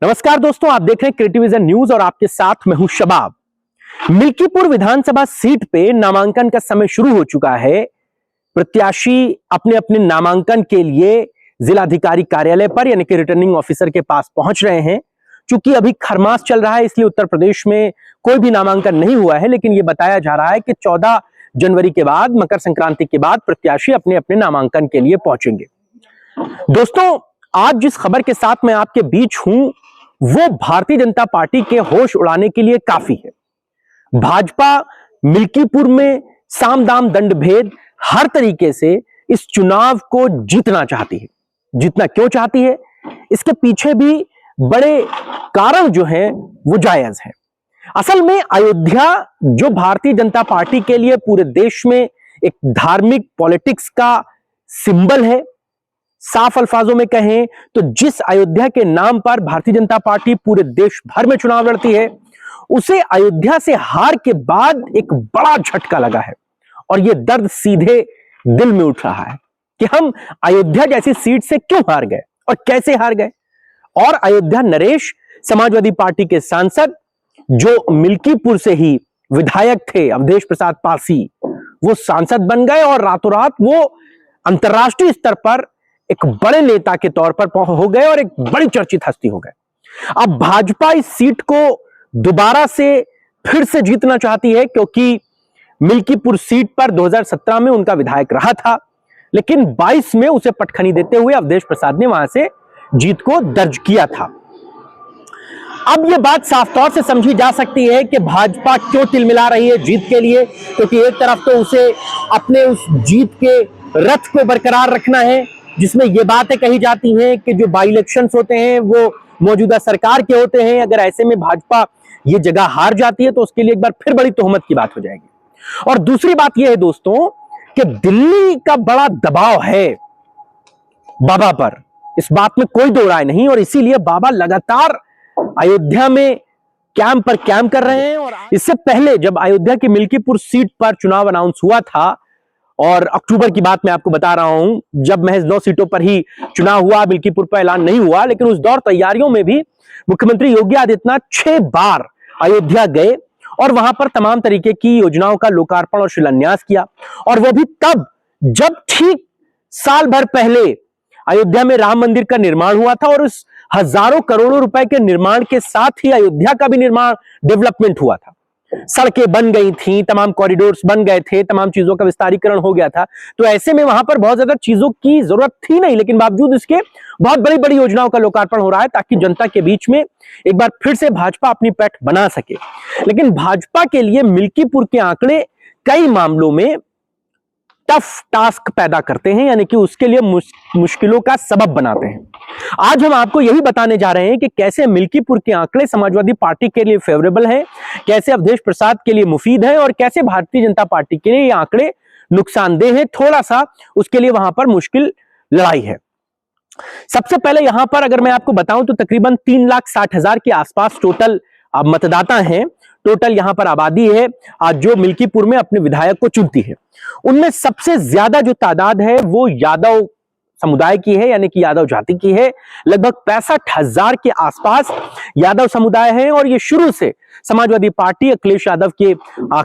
नमस्कार दोस्तों, आप देख रहे हैं क्रिएटिव विजन न्यूज और आपके साथ मैं हूं शबाब। मिल्कीपुर विधानसभा सीट पे नामांकन का समय शुरू हो चुका है। प्रत्याशी अपने अपने नामांकन के लिए जिलाधिकारी कार्यालय पर यानी कि रिटर्निंग ऑफिसर के पास पहुंच रहे हैं। चूंकि अभी खरमास चल रहा है इसलिए उत्तर प्रदेश में कोई भी नामांकन नहीं हुआ है, लेकिन यह बताया जा रहा है कि 14 जनवरी के बाद, मकर संक्रांति के बाद प्रत्याशी अपने अपने नामांकन के लिए पहुंचेंगे। दोस्तों, आज जिस खबर के साथ मैं आपके बीच हूं वो भारतीय जनता पार्टी के होश उड़ाने के लिए काफी है। भाजपा मिल्कीपुर में साम दाम दंड भेद हर तरीके से इस चुनाव को जीतना चाहती है। जीतना क्यों चाहती है, इसके पीछे भी बड़े कारण जो हैं वो जायज हैं। असल में अयोध्या जो भारतीय जनता पार्टी के लिए पूरे देश में एक धार्मिक पॉलिटिक्स का सिंबल है। साफ अल्फाजों में कहें तो जिस अयोध्या के नाम पर भारतीय जनता पार्टी पूरे देश भर में चुनाव लड़ती है, उसे अयोध्या से हार के बाद एक बड़ा झटका लगा है और यह दर्द सीधे दिल में उठ रहा है कि हम अयोध्या जैसी सीट से क्यों हार गए और कैसे हार गए। और अयोध्या नरेश समाजवादी पार्टी के सांसद जो मिल्कीपुर से ही विधायक थे, अवधेश प्रसाद पासी, वो सांसद बन गए और रातों रात वो अंतर्राष्ट्रीय स्तर पर एक बड़े नेता के तौर पर हो गए और एक बड़ी चर्चित हस्ती हो गए। अब भाजपा इस सीट को दोबारा से फिर से जीतना चाहती है क्योंकि मिल्कीपुर सीट पर 2017 में उनका विधायक रहा था, लेकिन 22 में उसे पटखनी देते हुए अवधेश प्रसाद ने वहां से जीत को दर्ज किया था। अब यह बात साफ तौर से समझी जा सकती है कि भाजपा क्यों तिलमिला रही है जीत के लिए, क्योंकि एक तरफ तो उसे अपने उस जीत के रथ को बरकरार रखना है जिसमें ये बातें कही जाती हैं कि जो बाई इलेक्शंस होते हैं वो मौजूदा सरकार के होते हैं। अगर ऐसे में भाजपा ये जगह हार जाती है तो उसके लिए एक बार फिर बड़ी तोहमत की बात हो जाएगी। और दूसरी बात यह है दोस्तों कि दिल्ली का बड़ा दबाव है बाबा पर, इस बात में कोई दो राय नहीं, और इसीलिए बाबा लगातार अयोध्या में कैंप पर कैंप कर रहे हैं। और इससे पहले जब अयोध्या की मिल्कीपुर सीट पर चुनाव अनाउंस हुआ था, और अक्टूबर की बात मैं आपको बता रहा हूं, जब महज 9 सीटों पर ही चुनाव हुआ, मिल्कीपुर पर ऐलान नहीं हुआ, लेकिन उस दौर तैयारियों में भी मुख्यमंत्री योगी आदित्यनाथ 6 बार अयोध्या गए और वहां पर तमाम तरीके की योजनाओं का लोकार्पण और शिलान्यास किया। और वो भी तब जब ठीक साल भर पहले अयोध्या में राम मंदिर का निर्माण हुआ था और उस हजारों करोड़ों रुपए के निर्माण के साथ ही अयोध्या का भी निर्माण, डेवलपमेंट हुआ था। सड़कें बन गई थी, तमाम कॉरिडोर्स बन गए थे, तमाम चीजों का विस्तारीकरण हो गया था। तो ऐसे में वहां पर बहुत ज्यादा चीजों की जरूरत थी नहीं, लेकिन बावजूद इसके बहुत बड़ी बड़ी योजनाओं का लोकार्पण हो रहा है ताकि जनता के बीच में एक बार फिर से भाजपा अपनी पैठ बना सके। लेकिन भाजपा के लिए मिल्कीपुर के आंकड़े कई मामलों में टफ टास्क पैदा करते हैं, यानी कि उसके लिए मुश्किलों का सबब बनाते हैं। आज हम आपको यही बताने जा रहे हैं कि कैसे मिल्कीपुर के आंकड़े समाजवादी पार्टी के लिए फेवरेबल हैं, कैसे अवधेश प्रसाद के लिए मुफीद हैं और कैसे भारतीय जनता पार्टी के लिए ये आंकड़े नुकसानदेह हैं। थोड़ा सा उसके लिए वहां पर मुश्किल लड़ाई है। सबसे पहले यहां पर अगर मैं आपको बताऊं तो तकरीबन 3,60,000 के आसपास टोटल मतदाता हैं, टोटल यहां पर आबादी है आज जो मिल्कीपुर में अपने विधायक को चुनती है। उनमें सबसे ज्यादा जो तादाद है वो यादव समुदाय की है, यानी कि यादव जाति की है। लगभग 65,000 के आसपास यादव समुदाय है और ये शुरू से समाजवादी पार्टी अखिलेश यादव के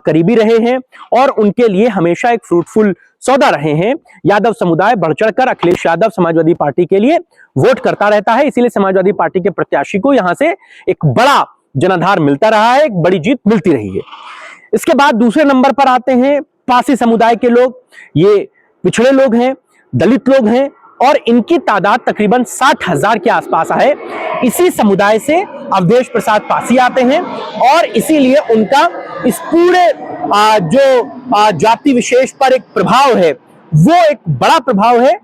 करीबी रहे हैं और उनके लिए हमेशा एक फ्रूटफुल सौदा रहे हैं। यादव समुदाय बढ़ चढ़कर अखिलेश यादव समाजवादी पार्टी के लिए वोट करता रहता है, इसीलिए समाजवादी पार्टी के प्रत्याशी को यहां से एक बड़ा जनाधार मिलता रहा है, एक बड़ी जीत मिलती रही है। इसके बाद दूसरे नंबर पर आते हैं पासी समुदाय के लोग। ये पिछड़े लोग हैं, दलित लोग हैं और इनकी तादाद तकरीबन 60,000 के आसपास है। इसी समुदाय से अवधेश प्रसाद पासी आते हैं और इसीलिए उनका इस पूरे जो जाति विशेष पर एक प्रभाव है वो एक बड़ा प्रभाव है।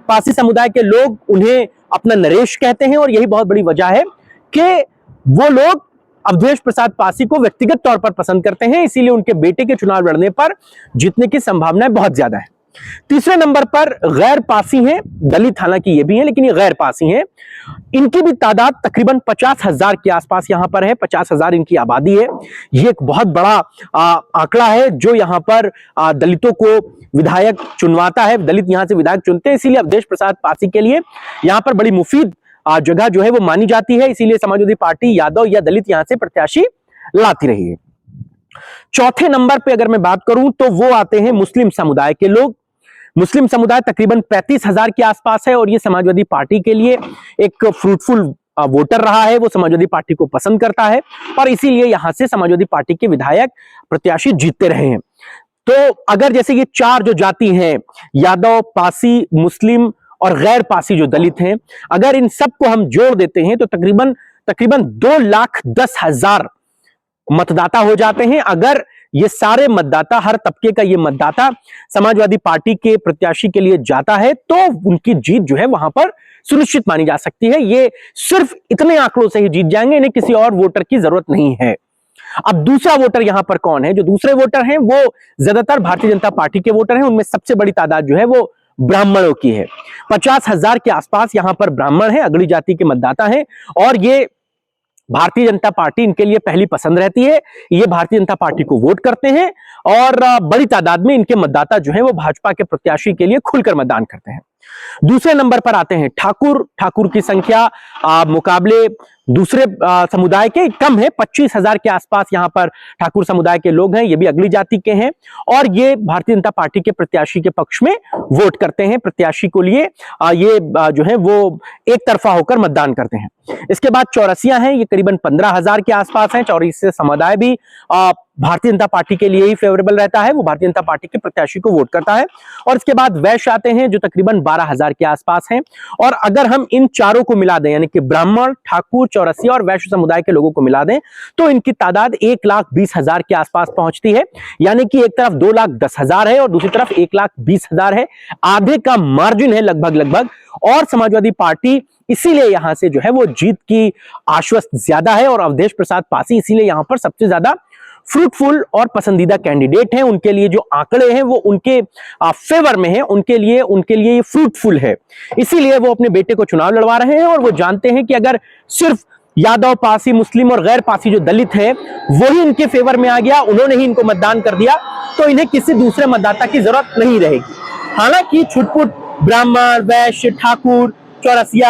पासी समुदाय के लोग उन्हें अपना नरेश कहते हैं और यही बहुत बड़ी वजह है कि वो लोग अवधेश प्रसाद पासी को व्यक्तिगत तौर पर पसंद करते हैं, इसीलिए उनके बेटे के चुनाव लड़ने पर जीतने की संभावनाएं बहुत ज्यादा है। तीसरे नंबर पर गैर पासी हैं, दलित हालांकि ये भी हैं लेकिन ये गैर पासी हैं। इनकी भी तादाद तकरीबन 50,000 के आसपास यहां पर है, 50,000 इनकी आबादी है। ये एक बहुत बड़ा आंकड़ा है जो यहां पर दलितों को विधायक चुनवाता है, दलित यहां से विधायक चुनते हैं, इसीलिए अवधेश प्रसाद पासी के लिए यहां पर बड़ी मुफीद जगह जो है वो मानी जाती है, इसीलिए समाजवादी पार्टी यादव या दलित यहां से प्रत्याशी लाती रही है। चौथे नंबर पे अगर मैं बात करूं तो वो आते हैं मुस्लिम समुदाय के लोग। मुस्लिम समुदाय तकरीबन 35,000 के आसपास है और ये समाजवादी पार्टी के लिए एक फ्रूटफुल वोटर रहा है, वो समाजवादी पार्टी को पसंद करता है और इसीलिए यहां से समाजवादी पार्टी के विधायक प्रत्याशी जीतते रहे हैं। तो अगर जैसे ये चार जो जाति हैं, यादव, पासी, मुस्लिम और गैर पासी जो दलित हैं, अगर इन सबको हम जोड़ देते हैं तो तकरीबन 2,10,000 मतदाता हो जाते हैं। अगर ये सारे मतदाता, हर तबके का ये मतदाता समाजवादी पार्टी के प्रत्याशी के लिए जाता है तो उनकी जीत जो है वहां पर सुनिश्चित मानी जा सकती है। ये सिर्फ इतने आंकड़ों से ही जीत जाएंगे, इन्हें किसी और वोटर की जरूरत नहीं है। अब दूसरा वोटर यहां पर कौन है? जो दूसरे वोटर हैं वो ज्यादातर भारतीय जनता पार्टी के वोटर हैं। उनमें सबसे बड़ी तादाद जो है वो ब्राह्मणों की है। 50,000 के आसपास यहां पर ब्राह्मण हैं, अगली जाति के मतदाता हैं और ये भारतीय जनता पार्टी इनके लिए पहली पसंद रहती है। ये भारतीय जनता पार्टी को वोट करते हैं और बड़ी तादाद में इनके मतदाता जो है वो भाजपा के प्रत्याशी के लिए खुलकर मतदान करते हैं। दूसरे नंबर पर आते हैं ठाकुर। ठाकुर की संख्या मुकाबले दूसरे समुदाय के कम है, 25,000 के आसपास यहां पर ठाकुर समुदाय के लोग हैं। ये भी अगली जाति के हैं और ये भारतीय जनता पार्टी के प्रत्याशी के पक्ष में वोट करते हैं। प्रत्याशी को लिए ये जो है वो एक तरफा होकर मतदान करते हैं। इसके बाद चौरसिया हैं, ये करीबन 15,000 के आसपास हैं। चौरसिया समुदाय भी भारतीय जनता पार्टी के लिए ही फेवरेबल रहता है, वो भारतीय जनता पार्टी के प्रत्याशी को वोट करता है। और इसके बाद वैश्य आते हैं जो तकरीबन 12,000 के आसपास हैं। और अगर हम इन चारों को मिला दें, यानी कि ब्राह्मण, ठाकुर, चौरसिया और वैश्य समुदाय के लोगों को मिला दें, तो इनकी तादाद 1,20,000 के आसपास पहुंचती है। यानी कि एक तरफ 2,10,000 है और दूसरी तरफ 1,20,000 है। आधे का मार्जिन है लगभग। और समाजवादी पार्टी इसीलिए यहां से जो है वो जीत की आश्वस्त ज्यादा है और अवधेश प्रसाद पासी इसीलिए यहां पर सबसे ज्यादा फ्रूटफुल और पसंदीदा कैंडिडेट हैं। उनके लिए जो आंकड़े हैं वो उनके फेवर में हैं, उनके लिए ये फ्रूटफुल है। इसीलिए वो अपने बेटे को चुनाव लड़वा रहे हैं और वो जानते हैं कि अगर सिर्फ यादव, पासी, मुस्लिम और गैर पासी जो दलित है वही इनके फेवर में आ गया, उन्होंने ही इनको मतदान कर दिया, तो इन्हें किसी दूसरे मतदाता की जरूरत नहीं रहेगी। हालांकि छुटपुट ब्राह्मण, वैश्य, ठाकुर, चौरसिया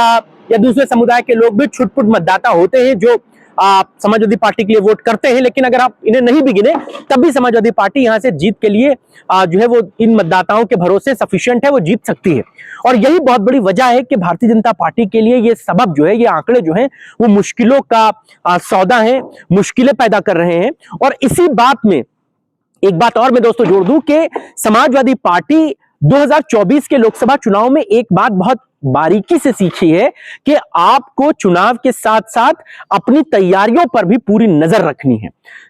या दूसरे समुदाय के लोग भी छुटपुट मतदाता होते हैं जो समाजवादी पार्टी के लिए वोट करते हैं, लेकिन अगर आप इन्हें नहीं भी गिने तब भी समाजवादी पार्टी यहां से जीत के लिए जो है वो इन मतदाताओं के भरोसे सफिशिएंट है, वो जीत सकती है। और यही बहुत बड़ी वजह है कि भारतीय जनता पार्टी के लिए ये सबब जो है, ये आंकड़े जो हैं वो मुश्किलों का सौदा है, मुश्किलें पैदा कर रहे हैं। और इसी बात में एक बात और मैं दोस्तों जोड़ दूं कि समाजवादी पार्टी 2024 के लोकसभा चुनाव में एक बात बहुत बारीकी से सीखी है कि आपको चुनाव के साथ साथ अपनी तैयारियों पर भी पूरी नजर रखनी है।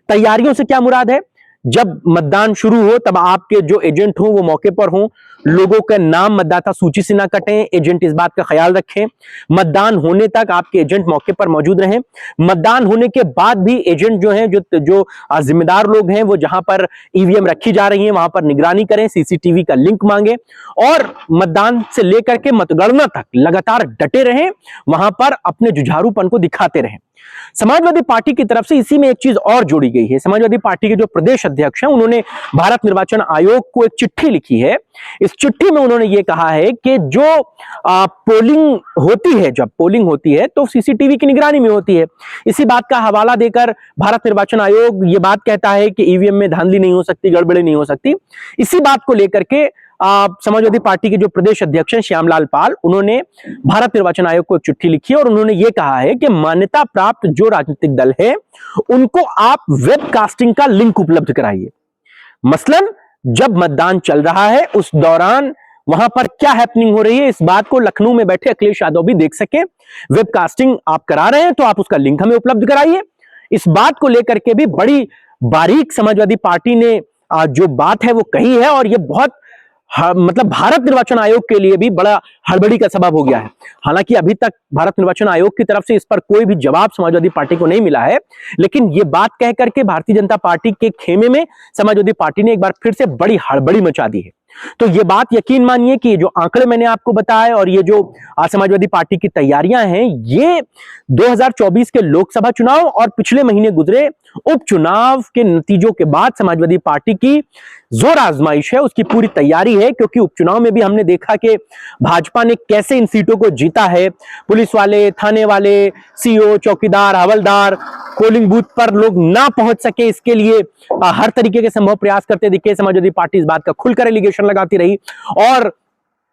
तैयारियों से क्या मुराद है? जब मतदान शुरू हो तब आपके जो एजेंट हो वो मौके पर हो, लोगों का नाम मतदाता सूची से ना कटें, एजेंट इस बात का ख्याल रखें। मतदान होने तक आपके एजेंट मौके पर मौजूद रहें। मतदान होने के बाद भी एजेंट जो हैं, जो जिम्मेदार लोग हैं, वो जहां पर ईवीएम रखी जा रही है वहां पर निगरानी करें, सीसीटीवी का लिंक मांगे और मतदान से लेकर के मतगणना तक लगातार डटे रहें, वहां पर अपने जुझारूपन को दिखाते रहें। समाजवादी पार्टी की तरफ से इसी में एक चीज और जोड़ी गई है। समाजवादी पार्टी के जो प्रदेश अध्यक्ष हैं उन्होंने भारत निर्वाचन आयोग को एक चिट्ठी लिखी है। इस चिट्ठी में उन्होंने ये कहा है कि जो पोलिंग होती है तो सीसीटीवी की निगरानी में होती है। इसी बात का हवाला देकर भारत निर्वाचन आयोग ये बात कहता है कि ईवीएम में धांधली नहीं हो सकती, गड़बड़ी नहीं हो सकती। इसी बात को लेकर के समाजवादी पार्टी के जो प्रदेश अध्यक्ष हैं श्यामलाल पाल, उन्होंने भारत निर्वाचन आयोग को एक चिट्ठी लिखी है और उन्होंने ये कहा है कि मान्यता प्राप्त जो राजनीतिक दल है उनको आप वेबकास्टिंग का लिंक उपलब्ध कराइए। मसलन जब मतदान चल रहा है उस दौरान वहां पर क्या हैपनिंग हो रही है, इस बात को लखनऊ में बैठे अखिलेश यादव भी देख सके। वेबकास्टिंग आप करा रहे हैं तो आप उसका लिंक हमें उपलब्ध कराइए। इस बात को लेकर के भी बड़ी बारीक समाजवादी पार्टी ने जो बात है वो कही है और ये बहुत मतलब भारत निर्वाचन आयोग के लिए भी बड़ा हड़बड़ी का सबब हो गया है। हालांकि अभी तक भारत निर्वाचन आयोग की तरफ से इस पर कोई भी जवाब समाजवादी पार्टी को नहीं मिला है, लेकिन ये बात कह करके भारतीय जनता पार्टी के खेमे में समाजवादी पार्टी ने एक बार फिर से बड़ी हड़बड़ी मचा दी है। तो ये बात यकीन मानिए कि जो आंकड़े मैंने आपको बताए और ये जो समाजवादी पार्टी की तैयारियां हैं, ये 2024 के लोकसभा चुनाव और पिछले महीने गुजरे उपचुनाव के नतीजों के बाद समाजवादी पार्टी की जोर आजमाइश है, उसकी पूरी तैयारी है। क्योंकि उपचुनाव में भी हमने देखा कि भाजपा ने कैसे इन सीटों को जीता है। पुलिस वाले, थाने वाले, सीओ, चौकीदार, हवलदार, पोलिंग बूथ पर लोग ना पहुंच सके, इसके लिए हर तरीके के संभव प्रयास करते दिखे। समाजवादी पार्टी इस बात का खुलकर एलिगेशन लगाती रही। और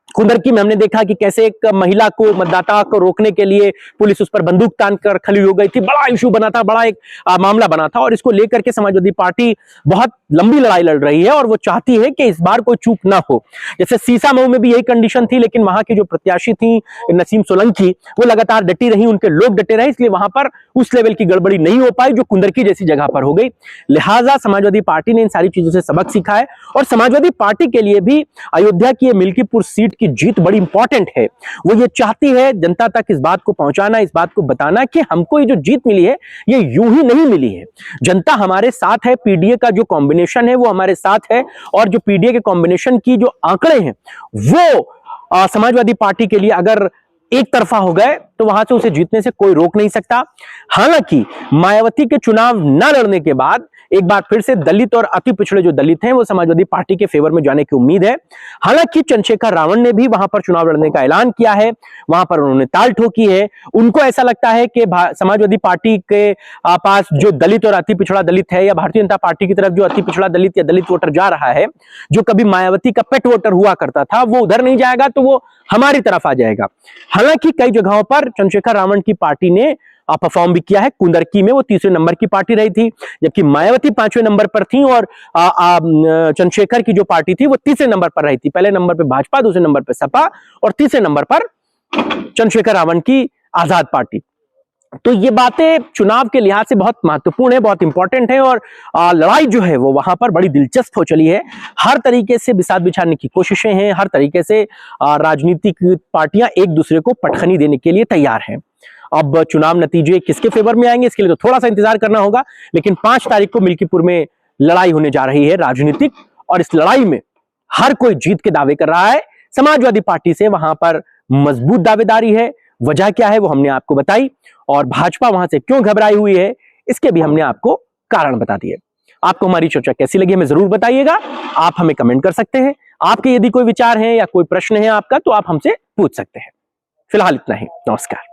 कुंदरकी में हमने देखा कि कैसे एक महिला को, मतदाता को रोकने के लिए पुलिस उस पर बंदूक तान कर खड़ी हो गई थी। बड़ा इशू बना था, बड़ा एक मामला बना था और इसको लेकर के समाजवादी पार्टी बहुत लंबी लड़ाई लड़ रही है और वो चाहती है कि इस बार कोई चूक ना हो। जैसे सीसामऊ में भी यही कंडीशन थी, लेकिन वहां की जो प्रत्याशी थी नसीम सोलंकी, वो लगातार डटी रही, उनके लोग डटे रहे, इसलिए वहां पर उस लेवल की गड़बड़ी नहीं हो पाई जो कुंदरकी जैसी जगह पर हो गई। लिहाजा समाजवादी पार्टी ने इन सारी चीजों से सबक सीखा है और समाजवादी पार्टी के लिए भी अयोध्या की मिल्कीपुर सीट की जीत बड़ी इंपॉर्टेंट है। वो ये चाहती है जनता तक इस बात को पहुंचाना, इस बात को बताना कि हमको ये जो जीत मिली है ये यूं ही नहीं मिली है। जनता हमारे साथ है, पीडीए का जो कॉम्बिनेशन है वो हमारे साथ है और जो पीडीए के कॉम्बिनेशन की जो आंकड़े हैं वो समाजवादी पार्टी के लिए अगर एक तरफा हो गए तो वहां से उसे जीतने से कोई रोक नहीं सकता। हालांकि मायावती के चुनाव न लड़ने के बाद एक बार फिर से दलित और अति पिछड़े जो दलित हैं वो समाजवादी पार्टी के फेवर में जाने की उम्मीद है। हालांकि चंद्रशेखर रावण ने भी वहां पर चुनाव लड़ने का ऐलान किया है, वहां पर उन्होंने ताल ठोकी है। उनको ऐसा लगता है कि समाजवादी पार्टी के पास जो दलित और अति पिछड़ा दलित है या भारतीय जनता पार्टी की तरफ जो अति पिछड़ा दलित या दलित वोटर जा रहा है, जो कभी मायावती का पेट वोटर हुआ करता था, वो उधर नहीं जाएगा तो वो हमारी तरफ आ जाएगा। हालांकि कई जगहों पर चंद्रशेखर रावण की पार्टी ने परफॉर्म भी किया है। कुंदरकी में वो तीसरे नंबर की पार्टी रही थी, जबकि मायावती 5वें नंबर पर थी और चंद्रशेखर की जो पार्टी थी वो तीसरे नंबर पर रही थी। पहले नंबर पर भाजपा, दूसरे नंबर पर सपा और तीसरे नंबर पर चंद्रशेखर रावण की आजाद पार्टी। तो ये बातें चुनाव के लिहाज से बहुत महत्वपूर्ण है, बहुत इंपॉर्टेंट है और लड़ाई जो है वो वहां पर बड़ी दिलचस्प हो चली है। हर तरीके से बिसात बिछाने की कोशिशें हैं, हर तरीके से राजनीतिक पार्टियां एक दूसरे को पटखनी देने के लिए तैयार हैं। अब चुनाव नतीजे किसके फेवर में आएंगे इसके लिए तो थोड़ा सा इंतजार करना होगा, लेकिन 5 तारीख को मिल्कीपुर में लड़ाई होने जा रही है राजनीतिक, और इस लड़ाई में हर कोई जीत के दावे कर रहा है। समाजवादी पार्टी से वहां पर मजबूत दावेदारी है। वजह क्या है वो हमने आपको बताई और भाजपा वहां से क्यों घबराई हुई है इसके भी हमने आपको कारण बता दिए। आपको हमारी चर्चा कैसी लगी हमें जरूर बताइएगा। आप हमें कमेंट कर सकते हैं। आपके यदि कोई विचार है या कोई प्रश्न है आपका तो आप हमसे पूछ सकते हैं। फिलहाल इतना ही, नमस्कार।